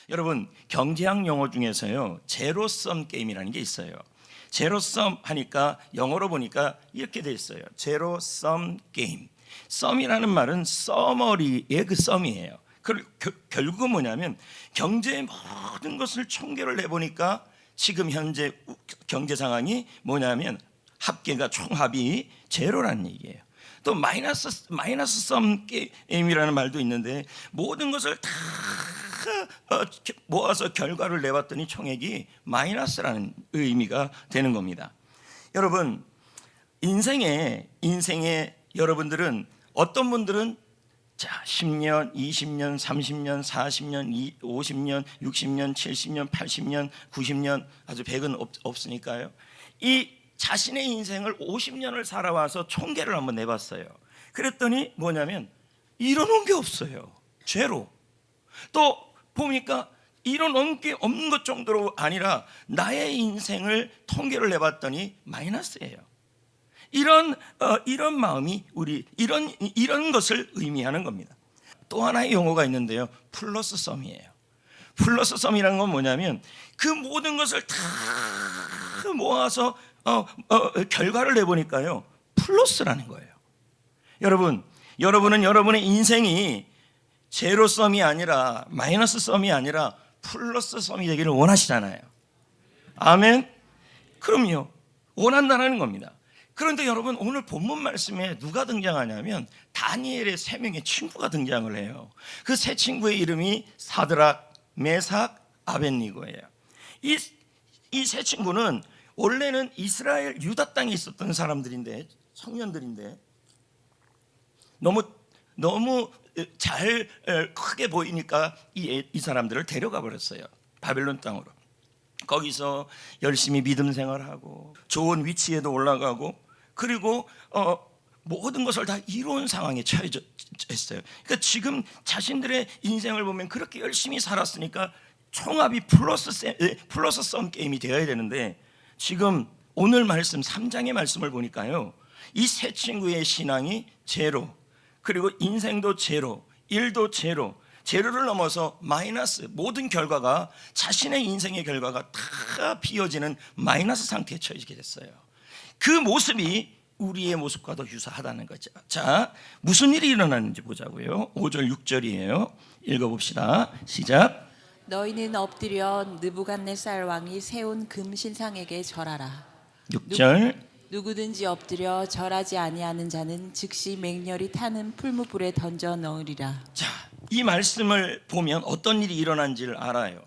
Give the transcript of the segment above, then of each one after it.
여러분, 경제학 용어 중에서요, 제로섬 게임이라는 게 있어요. 제로섬 하니까 영어로 보니까 이렇게 돼 있어요. 제로섬 게임. 썸이라는 말은 서머리의 그 썸이에요. 결국은 뭐냐면 경제의 모든 것을 총계를 내보니까 지금 현재 경제 상황이 뭐냐면 합계가 총합이 제로라는 얘기예요. 또 마이너스 썸 게임이라는 말도 있는데 모든 것을 다 모아서 결과를 내봤더니 총액이 마이너스라는 의미가 되는 겁니다. 여러분, 인생에 여러분들은 어떤 분들은 10년, 20년, 30년, 40년, 50년, 60년, 70년, 80년, 90년 아주 100은 없으니까요. 이 자신의 인생을 50년을 살아와서 총계를 한번 내봤어요. 그랬더니 뭐냐면 이뤄놓은 게 없어요. 제로. 또 보니까 이뤄놓은 게 없는 것 정도로 아니라 나의 인생을 통계를 내봤더니 마이너스예요. 이런 마음이 이런 것을 의미하는 겁니다. 또 하나의 용어가 있는데요, 플러스 썸이에요. 플러스 썸이라는 건 뭐냐면 그 모든 것을 다 모아서 결과를 내보니까요, 플러스라는 거예요. 여러분은 여러분의 인생이 제로 썸이 아니라 마이너스 썸이 아니라 플러스 썸이 되기를 원하시잖아요. 아멘. 그럼요, 원한다는 겁니다. 그런데 여러분, 오늘 본문 말씀에 누가 등장하냐면 다니엘의 3명의 친구가 등장을 해요. 그 세 친구의 이름이 사드락, 메삭, 아벳니고예요. 이 세 친구는 원래는 이스라엘 유다 땅에 있었던 사람들인데, 청년들인데 너무 잘 크게 보이니까 이 사람들을 데려가 버렸어요. 바벨론 땅으로. 거기서 열심히 믿음 생활하고 좋은 위치에도 올라가고, 그리고 모든 것을 다 이룬 상황에 처해졌어요. 그러니까 지금 자신들의 인생을 보면 그렇게 열심히 살았으니까 총합이 플러스 썸 게임이 되어야 되는데, 지금 오늘 말씀 3장의 말씀을 보니까요, 이 세 친구의 신앙이 제로, 그리고 인생도 제로, 일도 제로, 제로를 넘어서 마이너스, 모든 결과가 자신의 인생의 결과가 다 비어지는 마이너스 상태에 처해지게 됐어요. 그 모습이 우리의 모습과도 유사하다는 거죠. 자, 무슨 일이 일어났는지 보자고요. 5절 6절이에요. 읽어봅시다. 시작. 너희는 엎드려 느부갓네살 왕이 세운 금 신상에게 절하라. 6절. 누구든지 엎드려 절하지 아니하는 자는 즉시 맹렬히 타는 풀무불에 던져 넣으리라. 자, 이 말씀을 보면 어떤 일이 일어난지를 알아요.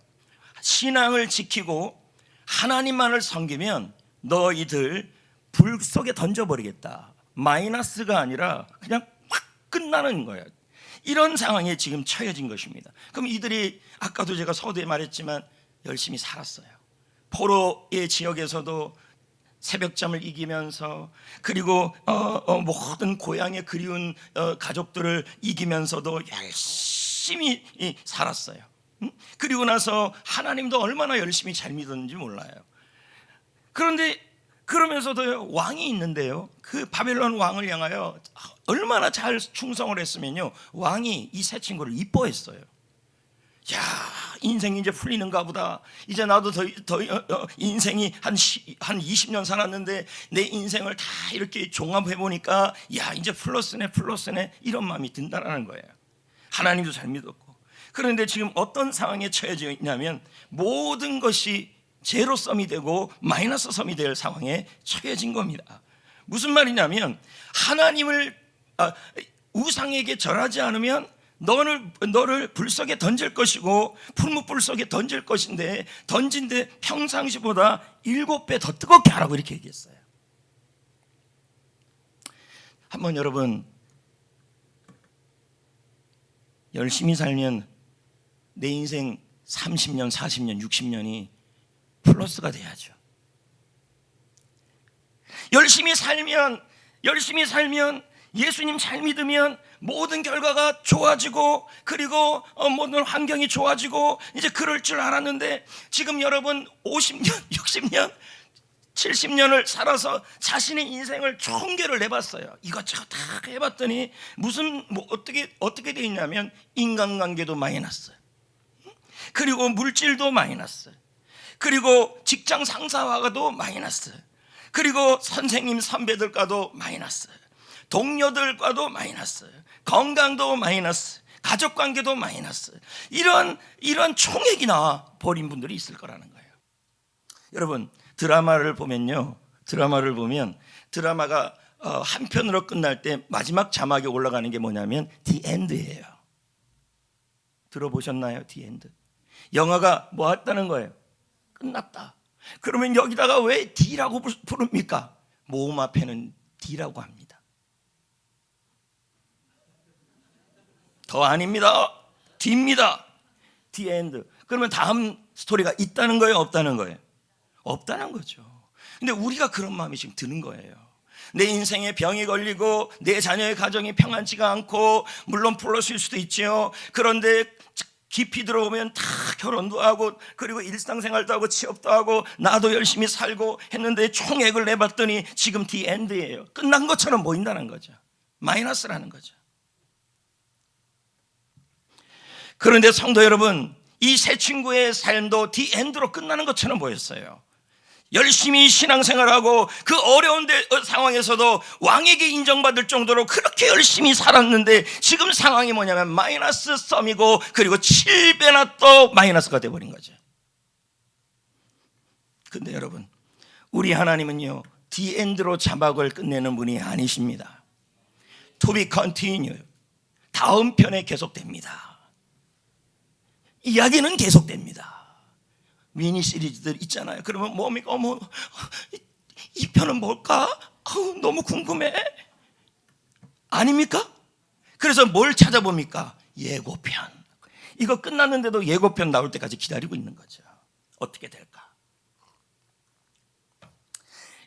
신앙을 지키고 하나님만을 섬기면 너희들 불 속에 던져버리겠다. 마이너스가 아니라 그냥 확 끝나는 거예요. 이런 상황에 지금 처해진 것입니다. 그럼 이들이 아까도 제가 서두에 말했지만 열심히 살았어요. 포로의 지역에서도 새벽잠을 이기면서, 그리고 모든 고향의 그리운 가족들을 이기면서도 열심히 살았어요. 그리고 나서 하나님도 얼마나 열심히 잘 믿었는지 몰라요. 그런데 그러면서도 왕이 있는데요, 그 바벨론 왕을 향하여 얼마나 잘 충성을 했으면요, 왕이 이 세 친구를 이뻐했어요. 야, 인생이 이제 풀리는가 보다. 이제 나도 인생이 한 20년 살았는데 내 인생을 다 이렇게 종합해 보니까 야, 이제 플러스네 이런 마음이 든다라는 거예요. 하나님도 잘 믿었고. 그런데 지금 어떤 상황에 처해져 있냐면 모든 것이 제로 썸이 되고 마이너스 썸이 될 상황에 처해진 겁니다. 무슨 말이냐면 하나님을 우상에게 절하지 않으면 너를 불 속에 던질 것이고 풀무불 속에 던질 것인데, 던진데 평상시보다 7배 더 뜨겁게 하라고 이렇게 얘기했어요. 한번 여러분, 열심히 살면 내 인생 30년, 40년, 60년이 플러스가 돼야죠. 열심히 살면 예수님 잘 믿으면 모든 결과가 좋아지고, 그리고 모든 환경이 좋아지고, 이제 그럴 줄 알았는데 지금 여러분 50년, 60년, 70년을 살아서 자신의 인생을 총계를 내봤어요. 이것저것 다 해봤더니 어떻게 돼 있냐면 인간관계도 마이너스, 그리고 물질도 마이너스, 그리고 직장 상사와도 마이너스, 그리고 선생님 선배들과도 마이너스, 동료들과도 마이너스, 건강도 마이너스, 가족관계도 마이너스, 이런 총액이나 버린 분들이 있을 거라는 거예요. 여러분, 드라마를 보면 드라마가 한편으로 끝날 때 마지막 자막에 올라가는 게 뭐냐면 The End예요. 들어보셨나요? The End. 영화가 뭐 했다는 거예요? 끝났다. 그러면 여기다가 왜 D라고 부릅니까? 모음 앞에는 D라고 합니다. 더 아닙니다. D입니다. The End. 그러면 다음 스토리가 있다는 거예요? 없다는 거예요? 없다는 거죠. 근데 우리가 그런 마음이 지금 드는 거예요. 내 인생에 병이 걸리고 내 자녀의 가정이 평안치가 않고, 물론 플러스일 수도 있죠. 그런데 깊이 들어오면 다 결혼도 하고, 그리고 일상생활도 하고, 취업도 하고, 나도 열심히 살고 했는데 총액을 내봤더니 지금 The End예요. 끝난 것처럼 보인다는 거죠. 마이너스라는 거죠. 그런데 성도 여러분, 이 세 친구의 삶도 The End로 끝나는 것처럼 보였어요. 열심히 신앙생활하고 그 어려운 상황에서도 왕에게 인정받을 정도로 그렇게 열심히 살았는데, 지금 상황이 뭐냐면 마이너스 썸이고, 그리고 7배나 또 마이너스가 돼버린 거죠. 근데 여러분, 우리 하나님은요, The End로 자막을 끝내는 분이 아니십니다. To be continued. 다음 편에 계속됩니다. 이야기는 계속됩니다. 미니 시리즈들 있잖아요. 그러면 뭡니까? 이 편은 뭘까? 너무 궁금해. 아닙니까? 그래서 뭘 찾아봅니까? 예고편. 이거 끝났는데도 예고편 나올 때까지 기다리고 있는 거죠. 어떻게 될까?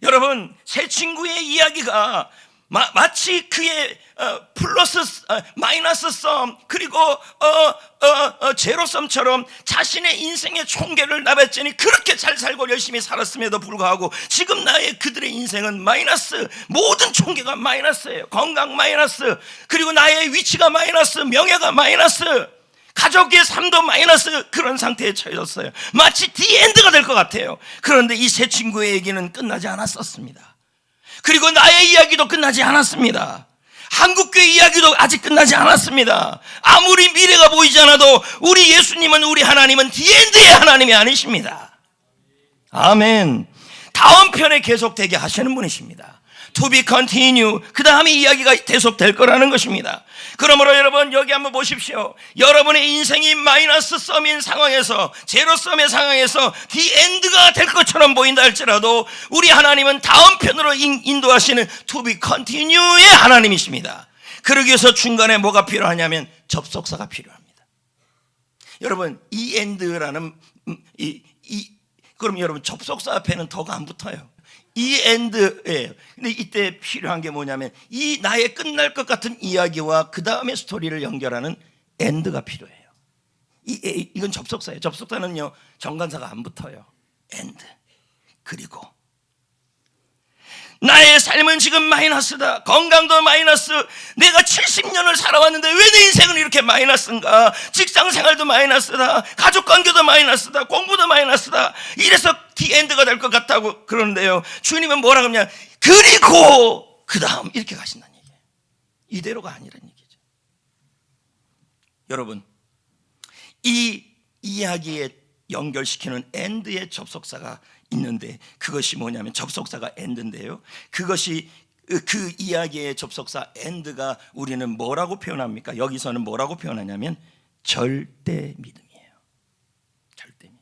여러분, 새 친구의 이야기가 마치 그의 플러스 마이너스 썸, 그리고 제로 썸처럼 자신의 인생의 총계를 나눴더니 그렇게 잘 살고 열심히 살았음에도 불구하고 지금 그들의 인생은 마이너스, 모든 총계가 마이너스예요. 건강 마이너스, 그리고 나의 위치가 마이너스, 명예가 마이너스, 가족의 삶도 마이너스, 그런 상태에 처해졌어요. 마치 The End가 될 것 같아요. 그런데 이 세 친구의 얘기는 끝나지 않았었습니다. 그리고 나의 이야기도 끝나지 않았습니다. 한국교회 이야기도 아직 끝나지 않았습니다. 아무리 미래가 보이지 않아도 우리 예수님은, 우리 하나님은 The End의 하나님이 아니십니다. 아멘. 다음 편에 계속되게 하시는 분이십니다. To be continued. 그 다음에 이야기가 계속될 거라는 것입니다. 그러므로 여러분, 여기 한번 보십시오. 여러분의 인생이 마이너스 썸인 상황에서, 제로 썸의 상황에서 The End가 될 것처럼 보인다 할지라도 우리 하나님은 다음 편으로 인도하시는 To be continued의 하나님이십니다. 그러기 위해서 중간에 뭐가 필요하냐면 접속사가 필요합니다. 여러분, 이 end라는 그럼 여러분, 접속사 앞에는 더가 안 붙어요. 이 end예요. 근데 이때 필요한 게 뭐냐면 이 나의 끝날 것 같은 이야기와 그 다음의 스토리를 연결하는 end가 필요해요. 이건 접속사예요. 접속사는요, 정관사가 안 붙어요. end. 그리고 나의 삶은 지금 마이너스다. 건강도 마이너스. 내가 70년을 살아왔는데 왜 내 인생은 이렇게 마이너스인가? 직장생활도 마이너스다. 가족관계도 마이너스다. 공부도 마이너스다. 이래서 The End가 될 것 같다고 그러는데요, 주님은 뭐라 그러냐? 그리고 그 다음 이렇게 가신다는 얘기예요. 이대로가 아니라는 얘기죠. 여러분, 이 이야기에 연결시키는 end의 접속사가 있는데, 그것이 뭐냐면 접속사가 end인데요, 그것이 그 이야기의 접속사 end가 우리는 뭐라고 표현합니까? 여기서는 뭐라고 표현하냐면 절대 믿음이에요. 절대 믿음.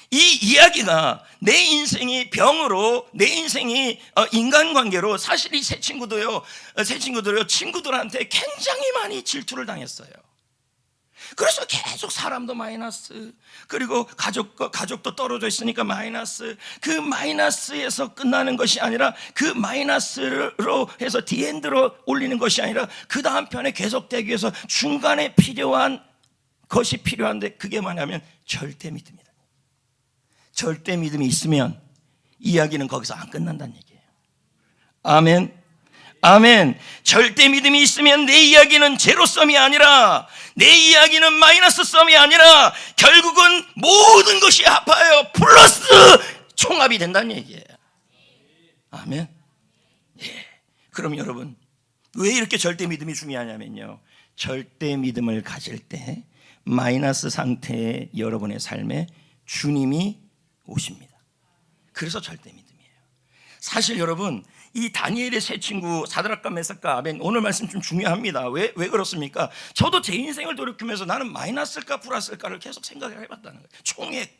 이 이야기가 내 인생이 병으로, 내 인생이 인간관계로, 사실 이 세 친구들요 친구들한테 굉장히 많이 질투를 당했어요. 그래서 계속 사람도 마이너스, 그리고 가족도 떨어져 있으니까 마이너스. 그 마이너스에서 끝나는 것이 아니라, 그 마이너스로 해서 The End로 올리는 것이 아니라 그 다음 편에 계속되기 위해서 중간에 필요한 것이 필요한데, 그게 뭐냐면 절대 믿음이다. 절대 믿음이 있으면 이야기는 거기서 안 끝난다는 얘기예요. 아멘. 아멘. 절대 믿음이 있으면 내 이야기는 제로섬이 아니라, 내 이야기는 마이너스 썸이 아니라 결국은 모든 것이 합하여 플러스 총합이 된다는 얘기예요. 아멘. 예. 그럼 여러분, 왜 이렇게 절대 믿음이 중요하냐면요, 절대 믿음을 가질 때 마이너스 상태의 여러분의 삶에 주님이 오십니다. 그래서 절대 믿음이에요. 사실 여러분, 이 다니엘의 세 친구 사드락과 메삭과 아벤, 오늘 말씀 좀 중요합니다. 왜 그렇습니까? 저도 제 인생을 돌이키면서 나는 마이너스일까 플러스일까를 계속 생각을 해봤다는 거예요. 총액.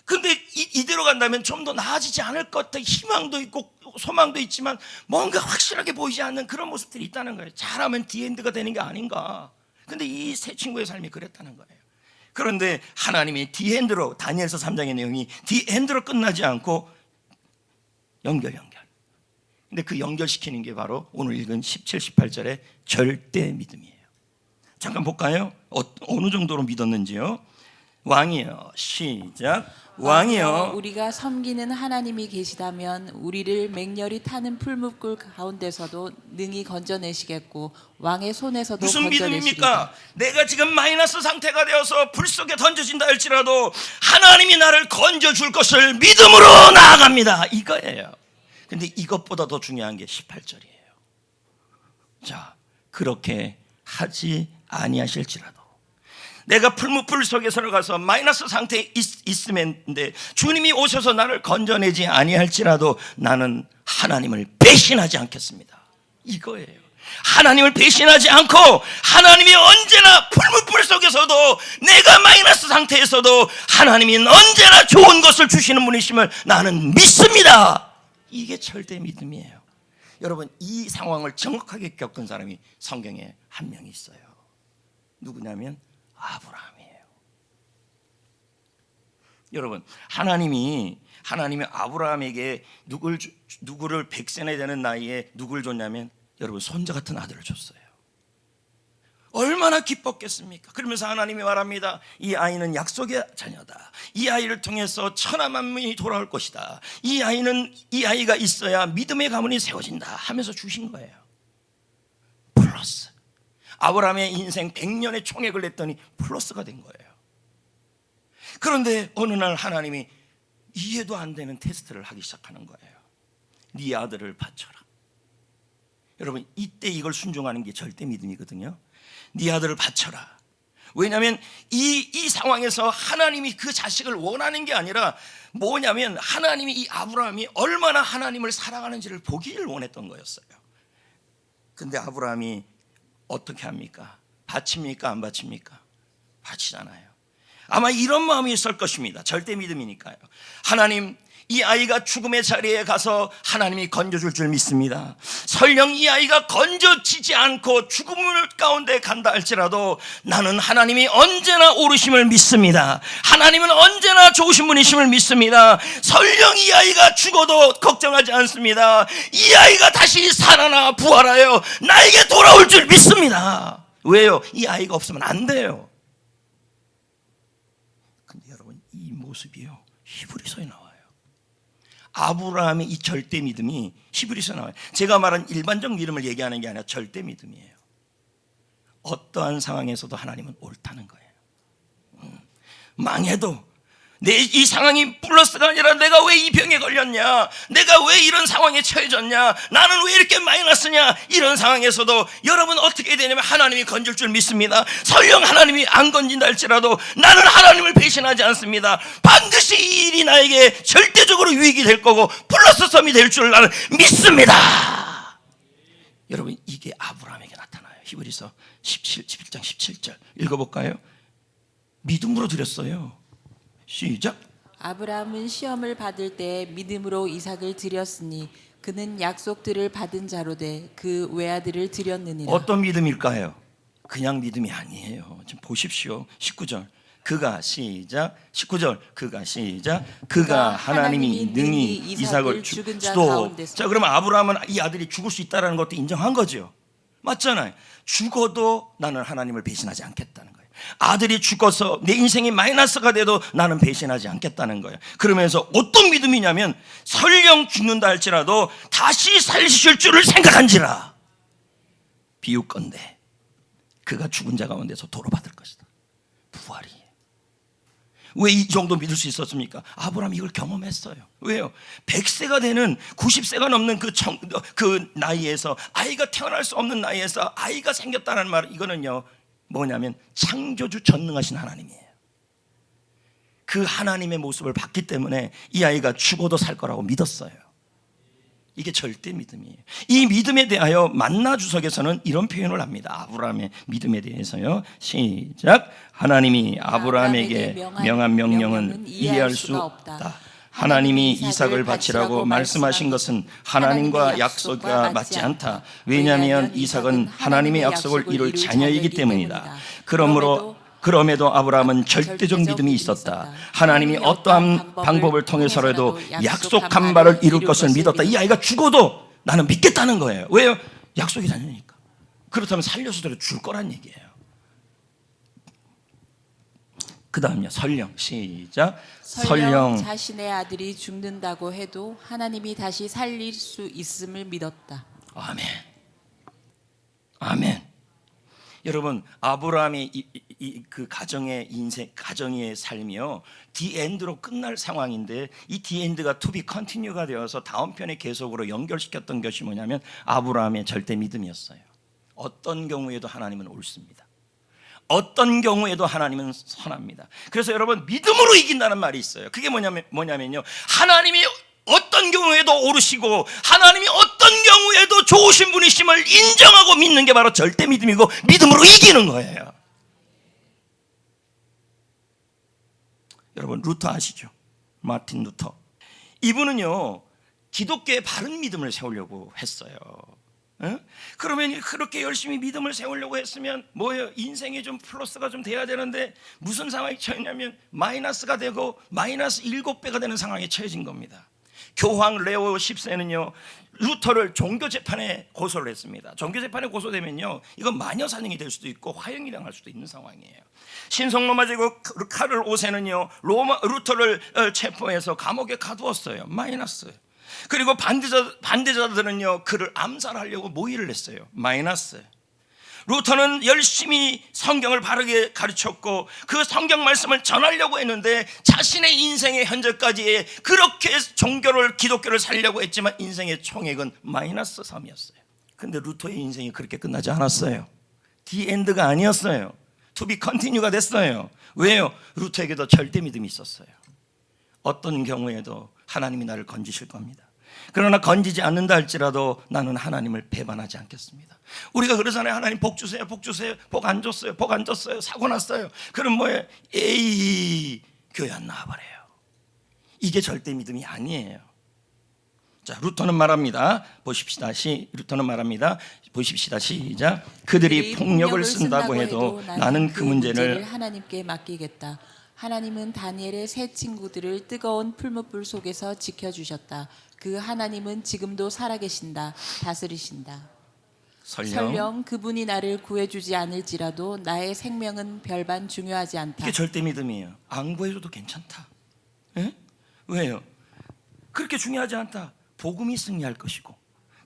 근데 이대로 간다면 좀 더 나아지지 않을 것 같아. 희망도 있고 소망도 있지만 뭔가 확실하게 보이지 않는 그런 모습들이 있다는 거예요. 잘하면 디엔드가 되는 게 아닌가. 근데 이 세 친구의 삶이 그랬다는 거예요. 그런데 하나님이 디엔드로, 다니엘서 3장의 내용이 디엔드로 끝나지 않고 연결. 근데 그 연결시키는 게 바로 오늘 읽은 17, 18절의 절대 믿음이에요. 잠깐 볼까요? 어느 정도로 믿었는지요? 왕이여, 시작. 왕이여, 우리가 섬기는 하나님이 계시다면 우리를 맹렬히 타는 풀무불 가운데서도 능히 건져내시겠고 왕의 손에서도 무슨 건져내시리다. 믿음입니까? 내가 지금 마이너스 상태가 되어서 불 속에 던져진다 할지라도 하나님이 나를 건져줄 것을 믿음으로 나아갑니다. 이거예요. 근데 이것보다 더 중요한 게 18절이에요. 자, 그렇게 하지 아니하실지라도, 내가 풀무불 속에 들어가서 마이너스 상태에 있으면데 주님이 오셔서 나를 건져내지 아니할지라도 나는 하나님을 배신하지 않겠습니다. 이거예요. 하나님을 배신하지 않고, 하나님이 언제나 풀무불 속에서도, 내가 마이너스 상태에서도 하나님이 언제나 좋은 것을 주시는 분이심을 나는 믿습니다. 이게 절대 믿음이에요. 여러분, 이 상황을 정확하게 겪은 사람이 성경에 한 명 있어요. 누구냐면 아브라함이에요. 여러분, 하나님이 아브라함에게 누구를 100세나 되는 나이에 누구를 줬냐면, 여러분, 손자 같은 아들을 줬어요. 얼마나 기뻤겠습니까? 그러면서 하나님이 말합니다. 이 아이는 약속의 자녀다. 이 아이를 통해서 천하 만민이 돌아올 것이다. 이 아이가 있어야 믿음의 가문이 세워진다 하면서 주신 거예요. 플러스. 아브라함의 인생 100년의 총액을 냈더니 플러스가 된 거예요. 그런데 어느 날 하나님이 이해도 안 되는 테스트를 하기 시작하는 거예요. 네 아들을 바쳐라. 여러분, 이때 이걸 순종하는 게 절대 믿음이거든요. 네 아들을 바쳐라. 왜냐하면 이 상황에서 하나님이 그 자식을 원하는 게 아니라 뭐냐면, 하나님이 이 아브라함이 얼마나 하나님을 사랑하는지를 보기를 원했던 거였어요. 근데 아브라함이 어떻게 합니까? 바칩니까? 안 바칩니까? 바치잖아요. 아마 이런 마음이 있을 것입니다. 절대 믿음이니까요. 하나님, 이 아이가 죽음의 자리에 가서 하나님이 건져줄 줄 믿습니다. 설령 이 아이가 건져지지 않고 죽음을 가운데 간다 할지라도 나는 하나님이 언제나 오르심을 믿습니다. 하나님은 언제나 좋으신 분이심을 믿습니다. 설령 이 아이가 죽어도 걱정하지 않습니다. 이 아이가 다시 살아나 부활하여 나에게 돌아올 줄 믿습니다. 왜요? 이 아이가 없으면 안 돼요. 근데 여러분, 이 모습이요, 히브리서에 나와요. 아브라함의 이 절대 믿음이 히브리서에 나와요. 제가 말한 일반적 믿음을 얘기하는 게 아니라 절대 믿음이에요. 어떠한 상황에서도 하나님은 옳다는 거예요. 망해도 이 상황이 플러스가 아니라 내가 왜 이 병에 걸렸냐, 내가 왜 이런 상황에 처해졌냐, 나는 왜 이렇게 마이너스냐, 이런 상황에서도 여러분 어떻게 되냐면 하나님이 건질 줄 믿습니다. 설령 하나님이 안 건진다 할지라도 나는 하나님을 배신하지 않습니다. 반드시 이 일이 나에게 절대적으로 유익이 될 거고 플러스 썸이 될 줄 나는 믿습니다. 여러분, 이게 아브라함에게 나타나요. 히브리서 11장 17절 읽어볼까요? 믿음으로 드렸어요. 시작. 아브라함은 시험을 받을 때 믿음으로 이삭을 드렸으니 그는 약속들을 받은 자로 돼 그 외아들을 드렸느니라. 어떤 믿음일까요? 그냥 믿음이 아니에요. 지금 보십시오. 19절. 그가 시작. 19절. 그가 시작. 그가 하나님이 능히 이삭을 죽은 자 가운데서. 자, 그러면 아브라함은 이 아들이 죽을 수 있다는 것도 인정한 거죠. 맞잖아요. 죽어도 나는 하나님을 배신하지 않겠다는 거예요. 아들이 죽어서 내 인생이 마이너스가 돼도 나는 배신하지 않겠다는 거예요. 그러면서 어떤 믿음이냐면 설령 죽는다 할지라도 다시 살리실 줄을 생각한지라. 비유건대 그가 죽은 자 가운데서 도로받을 것이다. 부활이. 왜 이 정도 믿을 수 있었습니까? 아브라함이 이걸 경험했어요. 왜요? 100세가 되는 90세가 넘는 그 나이에서 아이가 태어날 수 없는 나이에서 아이가 생겼다는 말, 이거는요 뭐냐면 창조주 전능하신 하나님이에요. 그 하나님의 모습을 봤기 때문에 이 아이가 죽어도 살 거라고 믿었어요. 이게 절대 믿음이에요. 이 믿음에 대하여 만나주석에서는 이런 표현을 합니다. 아브라함의 믿음에 대해서요. 시작. 하나님이 아브라함에게 명한 명령은 이해할 수 없다. 하나님이 이삭을 바치라고 말씀하신 것은 하나님과 약속과 맞지 않다. 왜냐하면 이삭은 하나님의 약속을 이룰 자녀이기 때문이다. 그럼에도 아브라함은 절대적 믿음이 있었다. 하나님이 어떠한 방법을 통해서라도 약속한 바를 이룰 것을 믿었다. 이 아이가 죽어도 나는 믿겠다는 거예요. 왜요? 약속이 자녀니까. 그렇다면 살려서도 줄 거란 얘기예요. 그 다음요. 설령. 시작. 설령 자신의 아들이 죽는다고 해도 하나님이 다시 살릴 수 있음을 믿었다. 아멘. 아멘. 여러분, 아브라함의 그 가정의 인생, 가정의 삶이요, 디엔드로 끝날 상황인데 이 디엔드가 to be continue가 되어서 다음 편에 계속으로 연결시켰던 것이 뭐냐면 아브라함의 절대 믿음이었어요. 어떤 경우에도 하나님은 옳습니다. 어떤 경우에도 하나님은 선합니다. 그래서 여러분, 믿음으로 이긴다는 말이 있어요. 그게 뭐냐면요, 하나님이 어떤 경우에도 옳으시고 하나님이 어떤 경우에도 좋으신 분이심을 인정하고 믿는 게 바로 절대 믿음이고 믿음으로 이기는 거예요. 여러분, 루터 아시죠? 마틴 루터. 이분은요 기독교의 바른 믿음을 세우려고 했어요. 그러면 그렇게 열심히 믿음을 세우려고 했으면 뭐예요? 인생에 좀 플러스가 좀 돼야 되는데 무슨 상황에 처했냐면 마이너스가 되고 마이너스 7배가 되는 상황에 처해진 겁니다. 교황 레오 10세는요 루터를 종교재판에 고소를 했습니다. 종교재판에 고소되면요 이건 마녀사냥이 될 수도 있고 화형이 당할 수도 있는 상황이에요. 신성로마 제국 카를 5세는요 루터를 체포해서 감옥에 가두었어요. 마이너스. 그리고 반대자들은요 그를 암살하려고 모의를 했어요. 마이너스. 루터는 열심히 성경을 바르게 가르쳤고 그 성경 말씀을 전하려고 했는데 자신의 인생의 현재까지 그렇게 기독교를 살려고 했지만 인생의 총액은 마이너스 3이었어요. 근데 루터의 인생이 그렇게 끝나지 않았어요. 디엔드가 아니었어요. To be continue가 됐어요. 왜요? 루터에게도 절대 믿음이 있었어요. 어떤 경우에도 하나님이 나를 건지실 겁니다. 그러나 건지지 않는다 할지라도 나는 하나님을 배반하지 않겠습니다. 우리가 그러잖아요. 하나님 복 주세요, 복 주세요. 복 안 줬어요, 복 안 줬어요. 사고 났어요. 그럼 뭐예요? 에이, 교회 안 나와버려요. 이게 절대 믿음이 아니에요. 자, 루터는 말합니다. 루터는 말합니다. 보십시다. 시작. 그들이 폭력을 쓴다고 해도 나는 그 문제를 하나님께 맡기겠다. 하나님은 다니엘의 세 친구들을 뜨거운 풀무불 속에서 지켜주셨다. 그 하나님은 지금도 살아계신다. 다스리신다. 설령 그분이 나를 구해주지 않을지라도 나의 생명은 별반 중요하지 않다. 이게 절대 믿음이에요. 안 구해줘도 괜찮다. 에? 왜요? 그렇게 중요하지 않다. 복음이 승리할 것이고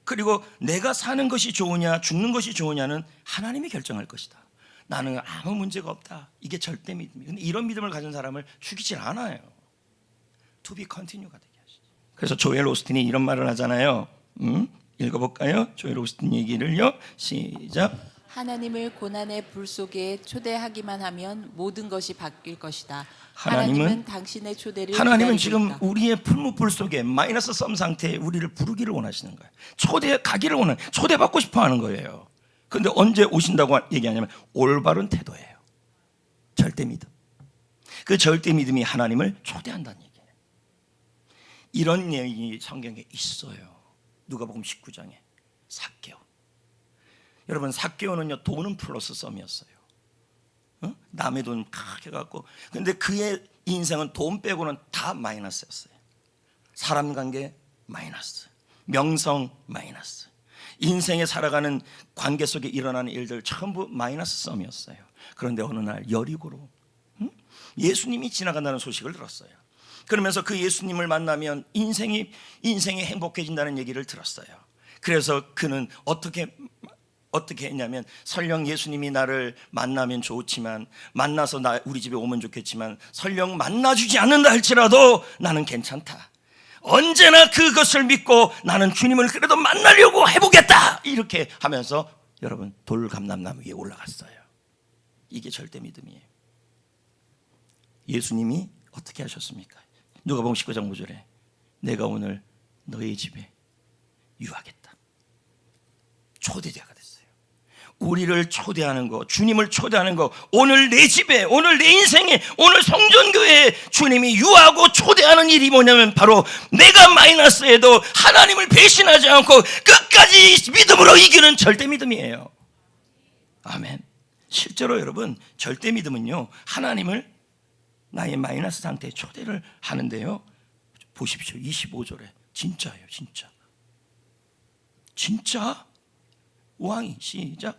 그리고 내가 사는 것이 좋으냐 죽는 것이 좋으냐는 하나님이 결정할 것이다. 나는 아무 문제가 없다. 이게 절대 믿음이에요. 근데 이런 믿음을 가진 사람을 죽이질 않아요. To be continue가 되게 하시죠. 그래서 조엘 오스틴이 이런 말을 하잖아요. 읽어볼까요? 조엘 오스틴 얘기를요. 시작. 하나님을 고난의 불 속에 초대하기만 하면 모든 것이 바뀔 것이다. 하나님은 당신의 초대를 하나님은 기다리고 지금 있다. 우리의 풀무불 속에 마이너스 썸 상태에 우리를 부르기를 원하시는 거예요. 초대가기를 초대받고 싶어하는 거예요. 그런데 언제 오신다고 얘기하냐면 올바른 태도예요. 절대 믿음. 그 절대 믿음이 하나님을 초대한다는 얘기예요. 이런 얘기 성경에 있어요. 누가복음 19장에 삭개오. 여러분, 삭개오는요 돈은 플러스 썸이었어요. 남의 돈 크게 갖고, 근데 그의 인생은 돈 빼고는 다 마이너스였어요. 사람 관계 마이너스, 명성 마이너스, 인생에 살아가는 관계 속에 일어나는 일들 전부 마이너스 썸이었어요. 그런데 어느 날 여리고로 예수님이 지나간다는 소식을 들었어요. 그러면서 그 예수님을 만나면 인생이 행복해진다는 얘기를 들었어요. 그래서 그는 어떻게 했냐면, 설령 예수님이 나를 만나면 좋지만, 만나서 우리 집에 오면 좋겠지만, 설령 만나주지 않는다 할지라도 나는 괜찮다. 언제나 그것을 믿고 나는 주님을 그래도 만나려고 해보겠다. 이렇게 하면서 여러분 돌감람나무 위에 올라갔어요. 이게 절대 믿음이에요. 예수님이 어떻게 하셨습니까? 누가복음 19장 5절에 내가 오늘 너희 집에 유하겠다. 초대자가 됐어요. 우리를 초대하는 거, 주님을 초대하는 거, 오늘 내 집에, 오늘 내 인생에, 오늘 성전교회에 주님이 유하고 초대하는 일이 뭐냐면 바로 내가 마이너스에도 하나님을 배신하지 않고 끝까지 믿음으로 이기는 절대 믿음이에요. 아멘. 실제로 여러분, 절대 믿음은요, 하나님을 나의 마이너스 상태에 초대를 하는데요, 보십시오. 25절에 진짜예요. 진짜 왕이, 시작.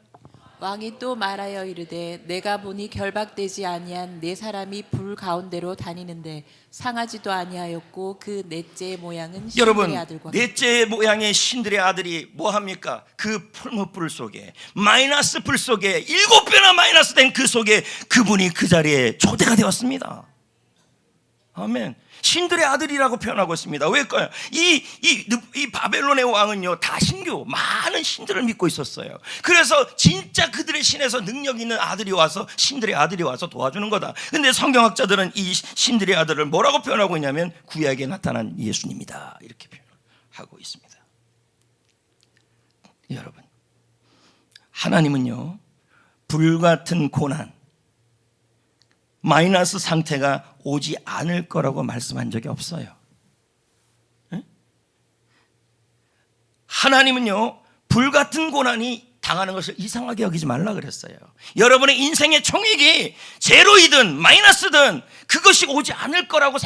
왕이 또 말하여 이르되 내가 보니 결박되지 아니한 네 사람이 불 가운데로 다니는데 상하지도 아니하였고 그 넷째 모양은 신들의 여러분, 아들과 넷째 모양의 신들의 아들이 뭐합니까? 그 풀무불 속에, 마이너스 불 속에, 7배나 마이너스 된 그 속에 그분이 그 자리에 초대가 되었습니다. 아멘. 신들의 아들이라고 표현하고 있습니다. 왜일까요? 이 바벨론의 왕은요, 다 신교, 많은 신들을 믿고 있었어요. 그래서 진짜 그들의 신에서 능력 있는 아들이 와서, 신들의 아들이 와서 도와주는 거다. 근데 성경학자들은 이 신들의 아들을 뭐라고 표현하고 있냐면 구약에 나타난 예수님이다, 이렇게 표현하고 있습니다. 여러분, 하나님은요, 불같은 고난, 마이너스 상태가 오지 않을 거라고 말씀한 적이 없어요. 하나님은요, 불같은 고난이 당하는 것을 이상하게 여기지 말라 그랬어요. 여러분의 인생의 총액이 제로이든 마이너스든 그것이 오지 않을 거라고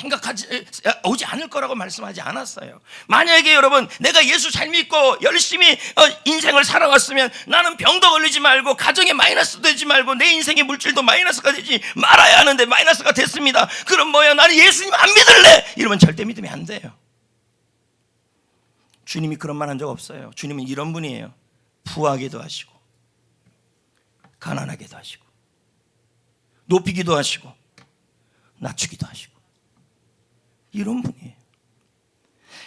오지 않을 거라고 말씀하지 않았어요. 만약에 여러분, 내가 예수 잘 믿고 열심히 인생을 살아왔으면 나는 병도 걸리지 말고 가정에 마이너스 되지 말고 내 인생의 물질도 마이너스가 되지 말아야 하는데 마이너스가 됐습니다. 그럼 뭐야? 나는 예수님 안 믿을래! 이러면 절대 믿으면 안 돼요. 주님이 그런 말 한 적 없어요. 주님은 이런 분이에요. 부하게도 하시고 가난하게도 하시고 높이기도 하시고 낮추기도 하시고 이런 분이에요.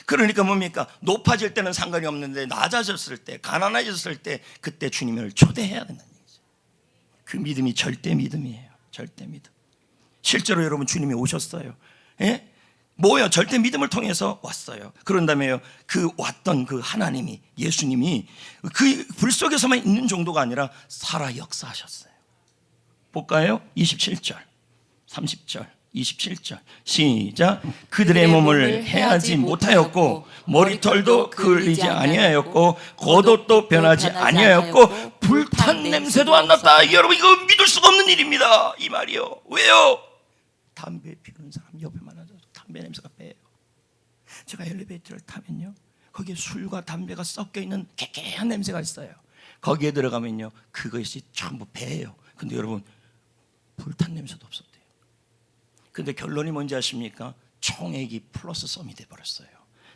그러니까 뭡니까? 높아질 때는 상관이 없는데 낮아졌을 때, 가난해졌을 때 그때 주님을 초대해야 된다는 얘기죠. 그 믿음이 절대 믿음이에요. 절대 믿음. 실제로 여러분, 주님이 오셨어요. 예? 뭐예요? 절대 믿음을 통해서 왔어요. 그런 다음에요, 그 왔던 그 하나님이, 예수님이 그 불 속에서만 있는 정도가 아니라 살아 역사하셨어요. 볼까요? 27절, 30절, 27절 시작. 그들의 몸을 해하지 못하였고 머리털도 그을리지 아니하였고 겉옷도 변하지 아니하였고 불탄 냄새도 안 났다. 여러분, 이거 믿을 수가 없는 일입니다. 이 말이요. 왜요? 담배 피우는 사람 옆에 만나서 담배 냄새가 배요. 제가 엘리베이터를 타면요, 거기에 술과 담배가 섞여 있는 개개한 냄새가 있어요. 거기에 들어가면요, 그것이 전부 배예요. 근데 여러분, 불탄 냄새도 없었대요. 근데 결론이 뭔지 아십니까? 총액이 플러스 썸이 돼버렸어요.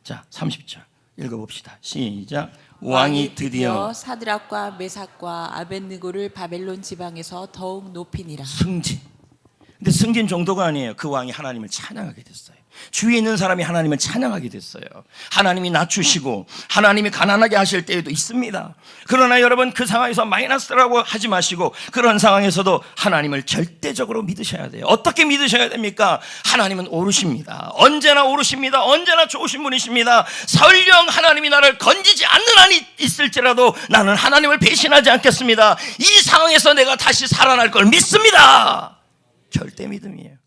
자, 30절 읽어봅시다. 시작. 왕이 드디어 사드락과 메삭과 아벳느고를 바벨론 지방에서 더욱 높이니라. 승진. 근데 승진 정도가 아니에요. 그 왕이 하나님을 찬양하게 됐어요. 주위에 있는 사람이 하나님을 찬양하게 됐어요. 하나님이 낮추시고 하나님이 가난하게 하실 때에도 있습니다. 그러나 여러분, 그 상황에서 마이너스라고 하지 마시고 그런 상황에서도 하나님을 절대적으로 믿으셔야 돼요. 어떻게 믿으셔야 됩니까? 하나님은 오르십니다. 언제나 오르십니다. 언제나 좋으신 분이십니다. 설령 하나님이 나를 건지지 않는 한이 있을지라도 나는 하나님을 배신하지 않겠습니다. 이 상황에서 내가 다시 살아날 걸 믿습니다. 절대 믿음이에요.